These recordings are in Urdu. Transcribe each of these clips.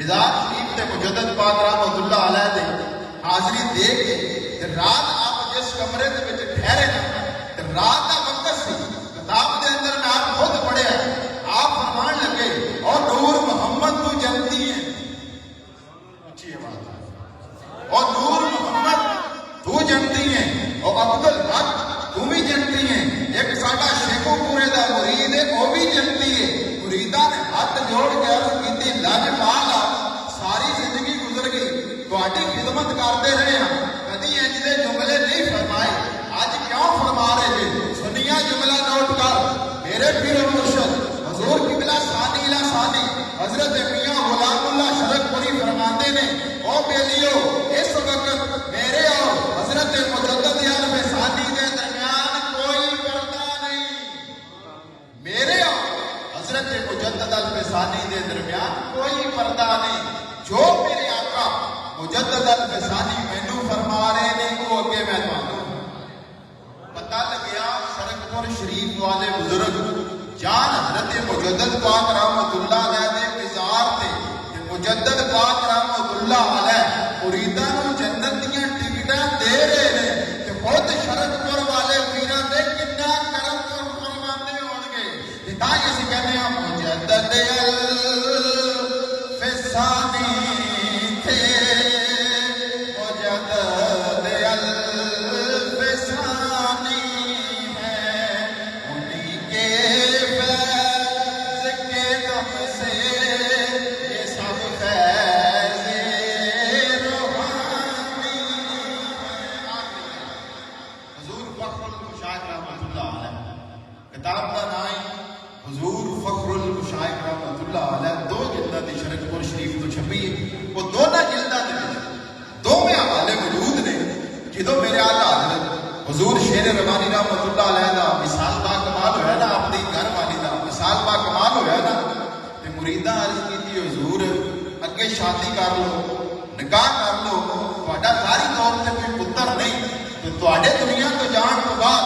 مزار شریف تے مجدد پاک رحمت اللہ علیہ دے حاضری دے کے رات آپ جس کمرے دے وچ ٹھہرے نا رات دا وقت سی کتاب دے اندر میں آپ خود پڑھیا آپ فرمان لگے اور نور محمد تو جنتی ہے اچھی بات اور نور محمد تو جنتی ہے اور عبد الحق تو بھی جنتی ہے ایک ساڈا شیخو پورے دا مرید ہے وہ بھی جنتی ہے مریداں نے ہاتھ جوڑ کے عرض کیتی لج پالا ساری زندگی گزر گئی تہاڈی خدمت کرتے رہے ہیں کدی انج دے جملے نہیں فرمائے اج کیوں فرما رہے جی سنیا جملہ نوٹ کر میرے پیر و مرشد حضور قبلہ ثانی الی ثانی حضرت میاں غلام اللہ شرک پوری فرماتے نے او بیلیو اس وقت میرے اور حضرت مجدد عالم ثانی کے درمیان کوئی پردہ نہیں میرے اور حضرت مجدد عالم ثانی کے درمیان کوئی پردہ نہیں جو میرے آقا مجدد عالم ثانی مینوں فرما رہے نے وہ اگے میں تانوں پتہ لگیا سرکپور شریف والے بزرگ جان حضرت مجدد پاک رحمت اللہ علیہ دے مزار تے مجدد پاک رحمت اللہ علیہ مریداں نوں جنت دیاں ٹکٹاں دے رہے نے تے خود شرکپور والے پیراں دے کتنا کرم فرماندے ہون گے تاں اسی کہنے ہاں مجدد الفسانی تھے مجدد الفسانی ہے انہی کے فیض کے دم سے یہ سب فیض روحانی حضور فخر المشائخ رحمت اللہ علیہ کتاب کا نام حضور فخر المشائخ رحمت اللہ علیہ دو جلداں دی شرکپور شریف تو چھپی وہ دونوں جلداں دے دو میں حوالے موجود نے جدوں میرے آقا حضرت حضور شیر ربانی رحمت اللہ علیہ دا مثال با کمال ہویا نا اپنی گھر والی دا مثال با کمال ہویا نا تے مریداں عرض کیتی حضور اگے شادی کر لو نکاح کر لو تہاڈا ساری قوم تے کوئی پتر نہیں تے تہاڈے دنیا تو جان تو بعد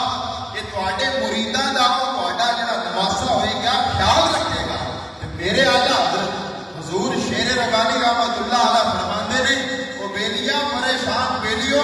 یہ تہاڈے مریداں دا تہاڈا جڑا نواسا ہوئے گا خیال رکھے گا تے میرے آقا حضرت حضور شیر ربانی رحمت اللہ علیہ فرماندے نے او بیلیاں پریشان بیلیوں